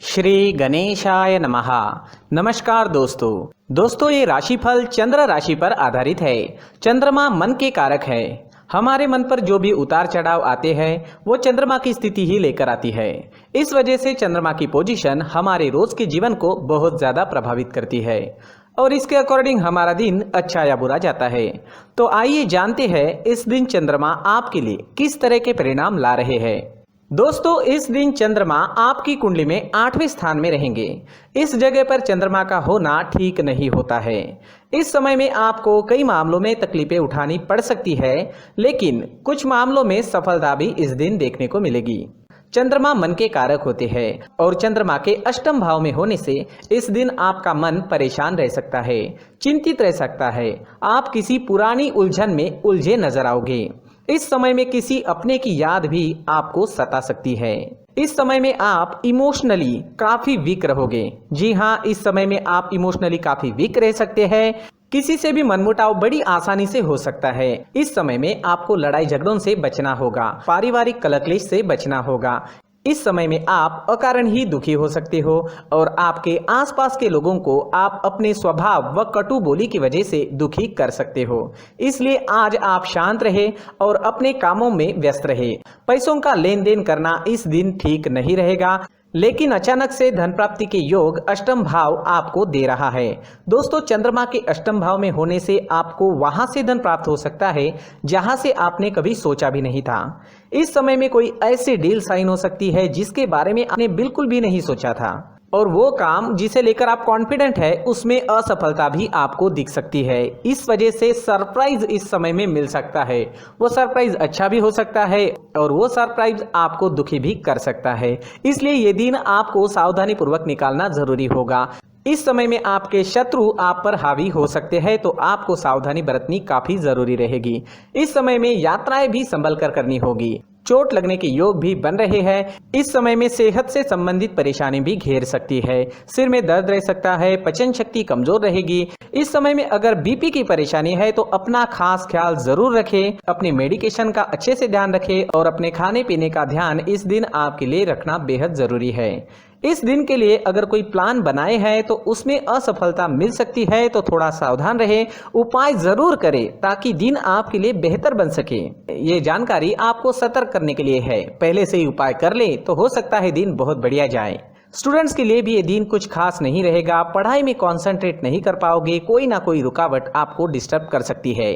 श्री गणेशाय नमः। नमस्कार दोस्तों ये राशिफल चंद्र राशि पर आधारित है। चंद्रमा मन के कारक है। हमारे मन पर जो भी उतार चढ़ाव आते हैं वो चंद्रमा की स्थिति ही लेकर आती है। इस वजह से चंद्रमा की पोजीशन हमारे रोज के जीवन को बहुत ज्यादा प्रभावित करती है और इसके अकॉर्डिंग हमारा दिन अच्छा या बुरा जाता है। तो आइए जानते हैं इस दिन चंद्रमा आपके लिए किस तरह के परिणाम ला रहे हैं। दोस्तों इस दिन चंद्रमा आपकी कुंडली में 8वें स्थान में रहेंगे। इस जगह पर चंद्रमा का होना ठीक नहीं होता है। इस समय में आपको कई मामलों में तकलीफें उठानी पड़ सकती है, लेकिन कुछ मामलों में सफलता भी इस दिन देखने को मिलेगी। चंद्रमा मन के कारक होते हैं और चंद्रमा के अष्टम भाव में होने से इस दिन आपका मन परेशान रह सकता है, चिंतित रह सकता है। आप किसी पुरानी उलझन में उलझे नजर आओगे। इस समय में किसी अपने की याद भी आपको सता सकती है। इस समय में आप इमोशनली काफी वीक रहोगे। जी हाँ, इस समय में आप इमोशनली काफी वीक रह सकते हैं। किसी से भी मनमुटाव बड़ी आसानी से हो सकता है। इस समय में आपको लड़ाई झगड़ों से बचना होगा, पारिवारिक कलह से बचना होगा। इस समय में आप अकारण ही दुखी हो सकते हो और आपके आसपास के लोगों को आप अपने स्वभाव व कटु बोली की वजह से दुखी कर सकते हो। इसलिए आज आप शांत रहे और अपने कामों में व्यस्त रहे। पैसों का लेन देन करना इस दिन ठीक नहीं रहेगा, लेकिन अचानक से धन प्राप्ति के योग अष्टम भाव आपको दे रहा है। दोस्तों चंद्रमा के अष्टम भाव में होने से आपको वहां से धन प्राप्त हो सकता है जहां से आपने कभी सोचा भी नहीं था। इस समय में कोई ऐसी डील साइन हो सकती है जिसके बारे में आपने बिल्कुल भी नहीं सोचा था और वो काम जिसे लेकर आप कॉन्फिडेंट है उसमें असफलता भी आपको दिख सकती है। इस वजह से सरप्राइज इस समय में मिल सकता है। वो सरप्राइज अच्छा भी हो सकता है और वो सरप्राइज आपको दुखी भी कर सकता है। इसलिए ये दिन आपको सावधानी पूर्वक निकालना जरूरी होगा। इस समय में आपके शत्रु आप पर हावी हो सकते हैं, तो आपको सावधानी बरतनी काफी जरूरी रहेगी। इस समय में यात्राएं भी संभल कर करनी होगी। चोट लगने के योग भी बन रहे हैं। इस समय में सेहत से संबंधित परेशानी भी घेर सकती है। सिर में दर्द रह सकता है, पचन शक्ति कमजोर रहेगी। इस समय में अगर बीपी की परेशानी है तो अपना खास ख्याल जरूर रखें। अपने मेडिकेशन का अच्छे से ध्यान रखें और अपने खाने पीने का ध्यान इस दिन आपके लिए रखना बेहद जरूरी है। इस दिन के लिए अगर कोई प्लान बनाए हैं तो उसमें असफलता मिल सकती है, तो थोड़ा सावधान रहे, उपाय जरूर करें ताकि दिन आपके लिए बेहतर बन सके। ये जानकारी आपको सतर्क करने के लिए है। पहले से ही उपाय कर ले तो हो सकता है दिन बहुत बढ़िया जाए। स्टूडेंट्स के लिए भी ये दिन कुछ खास नहीं रहेगा। पढ़ाई में कॉन्सेंट्रेट नहीं कर पाओगे, कोई ना कोई रुकावट आपको डिस्टर्ब कर सकती है।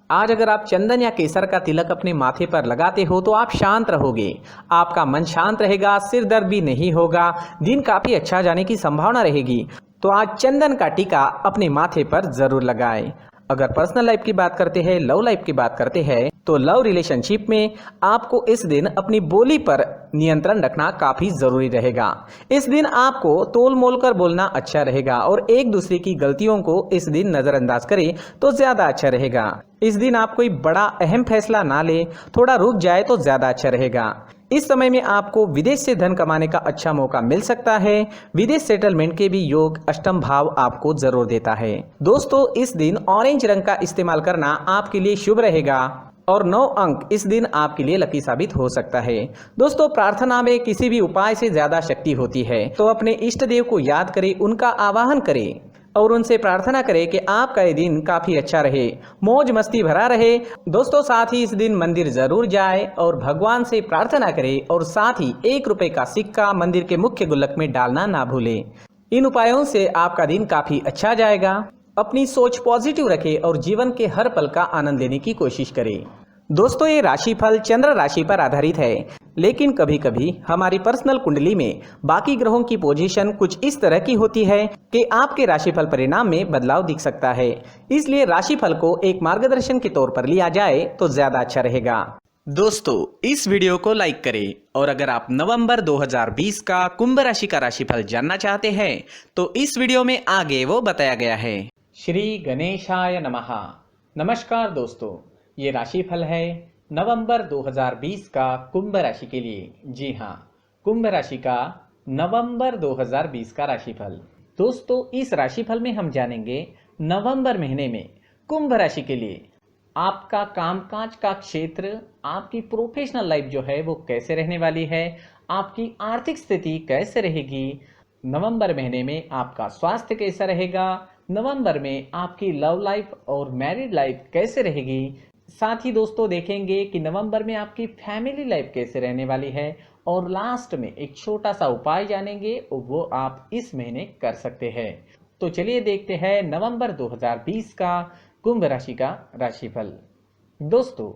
आज अगर आप चंदन या केसर का तिलक अपने माथे पर लगाते हो तो आप शांत रहोगे, आपका मन शांत रहेगा, सिर दर्द भी नहीं होगा, दिन काफी अच्छा जाने की संभावना रहेगी। तो आज चंदन का टीका अपने माथे पर जरूर लगाएं। अगर पर्सनल लाइफ की बात करते हैं, लव लाइफ की बात करते हैं, तो लव रिलेशनशिप में आपको इस दिन अपनी बोली पर नियंत्रण रखना काफी जरूरी रहेगा। इस दिन आपको तोल मोल कर बोलना अच्छा रहेगा और एक दूसरे की गलतियों को इस दिन नजरअंदाज करें तो ज्यादा अच्छा रहेगा। इस दिन आप कोई बड़ा अहम फैसला ना ले, थोड़ा रुक जाए तो ज्यादा अच्छा रहेगा। इस समय में आपको विदेश से धन कमाने का अच्छा मौका मिल सकता है। विदेश सेटलमेंट के भी योग अष्टम भाव आपको जरूर देता है। दोस्तों इस दिन ऑरेंज रंग का इस्तेमाल करना आपके लिए शुभ रहेगा और 9 अंक इस दिन आपके लिए लकी साबित हो सकता है। दोस्तों प्रार्थना में किसी भी उपाय से ज्यादा शक्ति होती है, तो अपने इष्ट देव को याद करें, उनका आवाहन करें और उनसे प्रार्थना करें कि आपका ये दिन काफी अच्छा रहे, मौज मस्ती भरा रहे। दोस्तों साथ ही इस दिन मंदिर जरूर जाए और भगवान से प्रार्थना करें और साथ ही 1 रुपए का सिक्का मंदिर के मुख्य गुल्लक में डालना ना भूलें। इन उपायों से आपका दिन काफी अच्छा जाएगा। अपनी सोच पॉजिटिव रखें और जीवन के हर पल का आनंद लेने की कोशिश करें। दोस्तों ये राशिफल चंद्र राशि पर आधारित है, लेकिन कभी कभी हमारी पर्सनल कुंडली में बाकी ग्रहों की पोजीशन कुछ इस तरह की होती है कि आपके राशिफल परिणाम में बदलाव दिख सकता है। इसलिए राशिफल को एक मार्गदर्शन के तौर पर लिया जाए तो ज्यादा अच्छा रहेगा। दोस्तों इस वीडियो को लाइक करें और अगर आप नवंबर 2020 का कुंभ राशि का राशिफल जानना चाहते हैं तो इस वीडियो में आगे वो बताया गया है। श्री गणेशाय नमः। नमस्कार दोस्तों, ये राशिफल है नवंबर 2020 का कुंभ राशि के लिए। जी हाँ, कुंभ राशि का नवंबर 2020 का राशिफल। दोस्तों इस राशिफल में हम जानेंगे नवंबर महीने में कुंभ राशि के लिए आपका कामकाज का क्षेत्र, आपकी प्रोफेशनल लाइफ जो है वो कैसे रहने वाली है, आपकी आर्थिक स्थिति कैसे रहेगी, नवंबर महीने में आपका स्वास्थ्य कैसा रहेगा, नवंबर में आपकी लव लाइफ और मैरिड लाइफ कैसे रहेगी। साथ ही दोस्तों देखेंगे कि नवंबर में आपकी फैमिली लाइफ कैसे रहने वाली है, और लास्ट में एक छोटा सा उपाय जानेंगे, वो आप इस महीने कर सकते हैं। तो चलिए देखते हैं नवंबर 2020 का कुंभ राशि का राशिफल। दोस्तों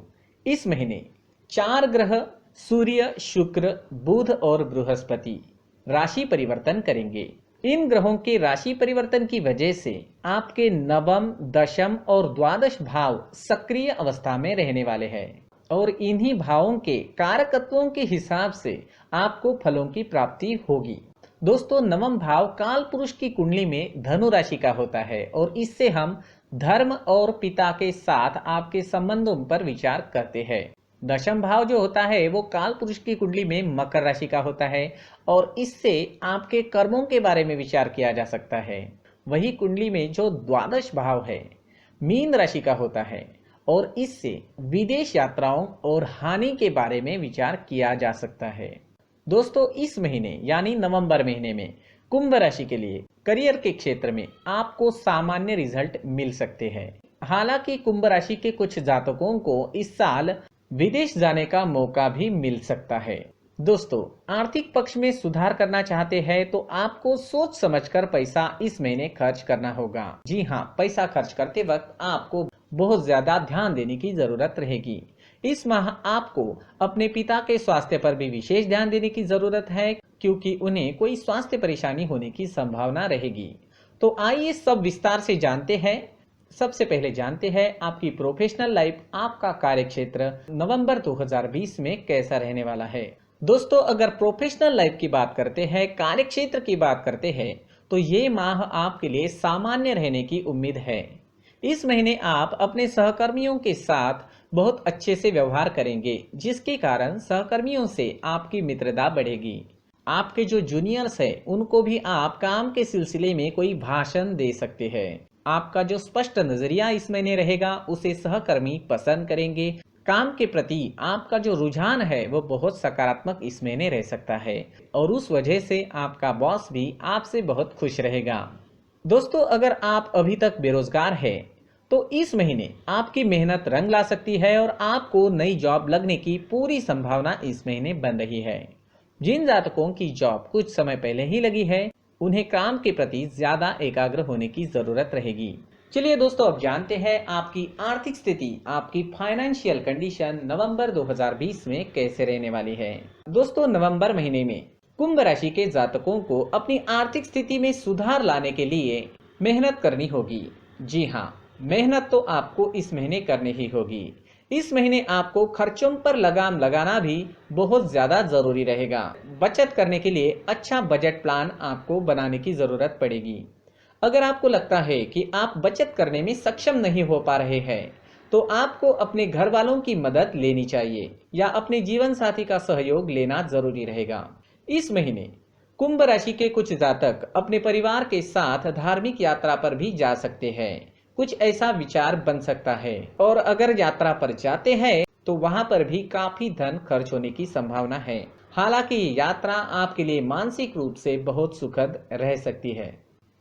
इस महीने 4 ग्रह सूर्य, शुक्र, बुध और बृहस्पति राशि परिवर्तन करेंगे। इन ग्रहों के राशि परिवर्तन की वजह से आपके नवम, दशम और द्वादश भाव सक्रिय अवस्था में रहने वाले हैं, और इन्हीं भावों के कारकत्वों के हिसाब से आपको फलों की प्राप्ति होगी। दोस्तों नवम भाव काल पुरुष की कुंडली में धनु राशि का होता है, और इससे हम धर्म और पिता के साथ आपके संबंधों पर विचार करते हैं। दशम भाव जो होता है वो काल पुरुष की कुंडली में मकर राशि का होता है, और इससे आपके कर्मों के बारे में विचार किया जा सकता है। वही कुंडली में जो द्वादश भाव है मीन राशि का होता है, और इससे विदेश यात्राओं और हानि के बारे में विचार किया जा सकता है। दोस्तों इस महीने यानी नवंबर महीने में कुंभ राशि के लिए करियर के क्षेत्र में आपको सामान्य रिजल्ट मिल सकते हैं। हालांकि कुंभ राशि के कुछ जातकों को इस साल विदेश जाने का मौका भी मिल सकता है। दोस्तों आर्थिक पक्ष में सुधार करना चाहते हैं तो आपको सोच समझकर पैसा इस महीने खर्च करना होगा। जी हाँ, पैसा खर्च करते वक्त आपको बहुत ज्यादा ध्यान देने की जरूरत रहेगी। इस माह आपको अपने पिता के स्वास्थ्य पर भी विशेष ध्यान देने की जरूरत है, क्योंकि उन्हें कोई स्वास्थ्य परेशानी होने की संभावना रहेगी। तो आइए सब विस्तार से जानते हैं। सबसे पहले जानते हैं आपकी प्रोफेशनल लाइफ, आपका कार्यक्षेत्र नवंबर 2020 में कैसा रहने वाला है। दोस्तों अगर प्रोफेशनल लाइफ की बात करते हैं, कार्यक्षेत्र की बात करते हैं, तो ये माह आपके लिए सामान्य रहने की उम्मीद है। इस महीने आप अपने सहकर्मियों के साथ बहुत अच्छे से व्यवहार करेंगे, जिसके कारण सहकर्मियों से आपकी मित्रता बढ़ेगी। आपके जो जूनियर्स हैं उनको भी आप काम के सिलसिले में कोई भाषण दे सकते हैं। आपका जो स्पष्ट नजरिया इस महीने रहेगा उसे सहकर्मी पसंद करेंगे। काम के प्रति आपका जो रुझान है वो बहुत सकारात्मक इस महीने रह सकता है, और उस वजह से आपका बॉस भी आपसे बहुत खुश रहेगा। दोस्तों अगर आप अभी तक बेरोजगार हैं तो इस महीने आपकी मेहनत रंग ला सकती है, और आपको नई जॉब लगने की पूरी संभावना इस महीने बन रही है। जिन जातकों की जॉब कुछ समय पहले ही लगी है उन्हें काम के प्रति ज्यादा एकाग्र होने की जरूरत रहेगी। चलिए दोस्तों अब जानते हैं आपकी आर्थिक स्थिति, आपकी फाइनेंशियल कंडीशन नवंबर 2020 में कैसे रहने वाली है। दोस्तों नवंबर महीने में कुंभ राशि के जातकों को अपनी आर्थिक स्थिति में सुधार लाने के लिए मेहनत करनी होगी। जी हाँ, मेहनत तो आपको इस महीने करनी ही होगी। इस महीने आपको खर्चों पर लगाम लगाना भी बहुत ज्यादा जरूरी रहेगा। बचत करने के लिए अच्छा बजट प्लान आपको बनाने की जरूरत पड़ेगी। अगर आपको लगता है कि आप बचत करने में सक्षम नहीं हो पा रहे हैं तो आपको अपने घर वालों की मदद लेनी चाहिए या अपने जीवन साथी का सहयोग लेना जरूरी रहेगा। इस महीने कुंभ राशि के कुछ जातक अपने परिवार के साथ धार्मिक यात्रा पर भी जा सकते हैं। कुछ ऐसा विचार बन सकता है, और अगर यात्रा पर जाते हैं तो वहां पर भी काफी धन खर्च होने की संभावना है। हालांकि ये यात्रा आपके लिए मानसिक रूप से बहुत सुखद रह सकती है।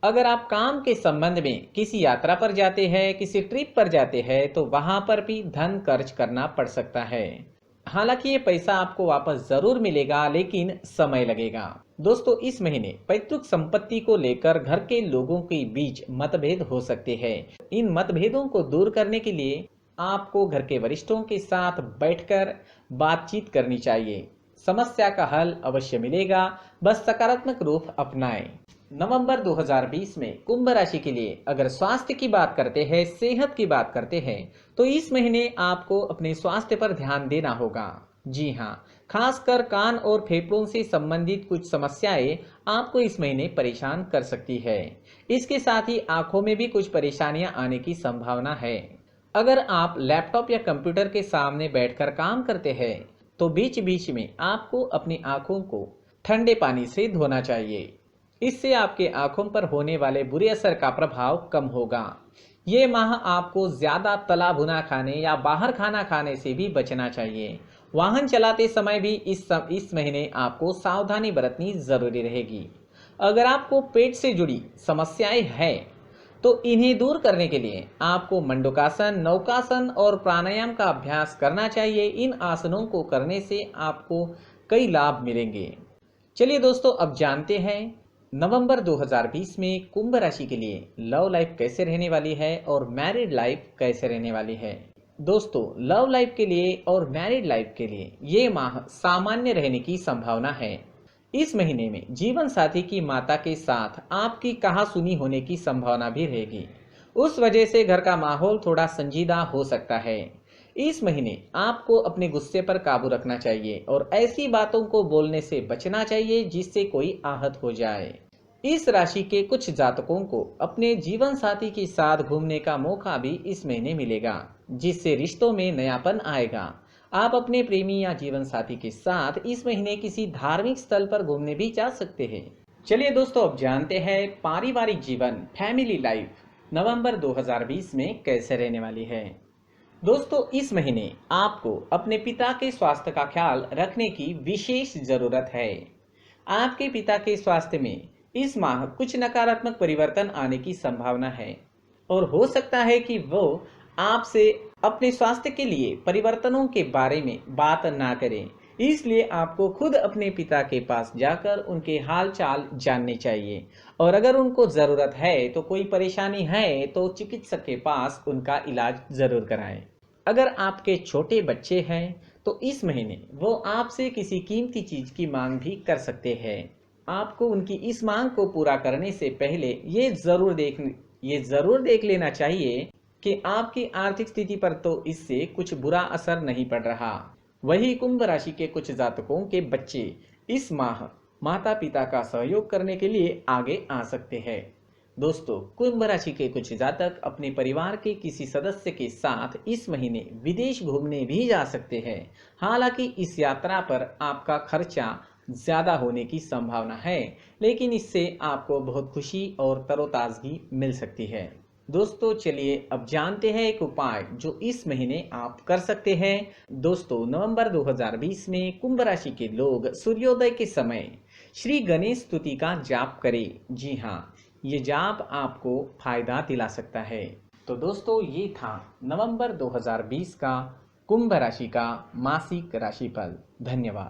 अगर आप काम के संबंध में किसी यात्रा पर जाते हैं, किसी ट्रिप पर जाते हैं, तो वहां पर भी धन खर्च करना पड़ सकता है। हालांकि ये पैसा आपको वापस जरूर मिलेगा, लेकिन समय लगेगा। दोस्तों इस महीने पैतृक संपत्ति को लेकर घर के लोगों के बीच मतभेद हो सकते हैं। इन मतभेदों को दूर करने के लिए आपको घर के वरिष्ठों के साथ बैठकर बातचीत करनी चाहिए। समस्या का हल अवश्य मिलेगा, बस सकारात्मक रूप अपनाएं। नवंबर 2020 में कुंभ राशि के लिए अगर स्वास्थ्य की बात करते हैं, सेहत की बात करते हैं, तो इस महीने आपको अपने स्वास्थ्य पर ध्यान देना होगा। जी हाँ, खासकर कान और फेफड़ों से संबंधित कुछ समस्याएं आपको इस महीने परेशान कर सकती है। इसके साथ ही आंखों में भी कुछ परेशानियां आने की संभावना है। अगर आप लैपटॉप या कंप्यूटर के सामने बैठकर काम करते हैं तो बीच बीच में आपको अपनी आंखों को ठंडे पानी से धोना चाहिए। इससे आपके आंखों पर होने वाले बुरे असर का प्रभाव कम होगा। ये माह आपको ज्यादा तला भुना खाने या बाहर खाना खाने से भी बचना चाहिए, वाहन चलाते समय भी इस महीने आपको सावधानी बरतनी जरूरी रहेगी। अगर आपको पेट से जुड़ी समस्याएं हैं तो इन्हें दूर करने के लिए आपको मंडूकासन, नौकासन और प्राणायाम का अभ्यास करना चाहिए। इन आसनों को करने से आपको कई लाभ मिलेंगे। चलिए दोस्तों, अब जानते हैं नवंबर 2020 में कुंभ राशि के लिए लव लाइफ कैसे रहने वाली है और मैरिड लाइफ कैसे रहने वाली है। दोस्तों, लव लाइफ के लिए और मैरिड लाइफ के लिए ये माह सामान्य रहने की संभावना है। इस महीने में जीवन साथी की माता के साथ आपकी कहासुनी होने की संभावना भी रहेगी। उस वजह से घर का माहौल थोड़ा संजीदा हो सकता है। इस महीने आपको अपने गुस्से पर काबू रखना चाहिए और ऐसी बातों को बोलने से बचना चाहिए जिससे कोई आहत हो जाए। इस राशि के कुछ जातकों को अपने जीवन साथी के साथ घूमने का मौका भी इस महीने मिलेगा, जिससे रिश्तों में नयापन आएगा। आप अपने प्रेमी या जीवन साथी के साथ इस महीने किसी धार्मिक स्थल पर घूमने भी जा सकते हैं। चलिए दोस्तों, अब जानते हैं पारिवारिक जीवन, फैमिली लाइफ नवंबर 2020 में कैसे रहने वाली है। दोस्तों, इस महीने आपको अपने पिता के स्वास्थ्य का ख्याल रखने की विशेष जरूरत है। आपके पिता के स्वास्थ्य में इस माह कुछ नकारात्मक परिवर्तन आने की संभावना है और हो सकता है कि वो आपसे अपने स्वास्थ्य के लिए परिवर्तनों के बारे में बात ना करें। इसलिए आपको खुद अपने पिता के पास जाकर उनके हाल चाल जानने चाहिए और अगर उनको ज़रूरत है तो कोई परेशानी है तो चिकित्सक के पास उनका इलाज ज़रूर कराएं। अगर आपके छोटे बच्चे हैं तो इस महीने वो आपसे किसी कीमती चीज़ की मांग भी कर सकते हैं। आपको उनकी इस मांग को पूरा करने से पहले ये ज़रूर देख लेना चाहिए कि आपकी आर्थिक स्थिति पर तो इससे कुछ बुरा असर नहीं पड़ रहा। वही कुंभ राशि के कुछ जातकों के बच्चे इस माह माता पिता का सहयोग करने के लिए आगे आ सकते हैं। दोस्तों, कुंभ राशि के कुछ जातक अपने परिवार के किसी सदस्य के साथ इस महीने विदेश घूमने भी जा सकते हैं। हालांकि इस यात्रा पर आपका खर्चा ज़्यादा होने की संभावना है, लेकिन इससे आपको बहुत खुशी और तरोताजगी मिल सकती है। दोस्तों, चलिए अब जानते हैं एक उपाय जो इस महीने आप कर सकते हैं। दोस्तों, नवंबर 2020 में कुंभ राशि के लोग सूर्योदय के समय श्री गणेश स्तुति का जाप करें। जी हाँ, ये जाप आपको फायदा दिला सकता है। तो दोस्तों, ये था नवंबर 2020 का कुंभ राशि का मासिक राशिफल। धन्यवाद।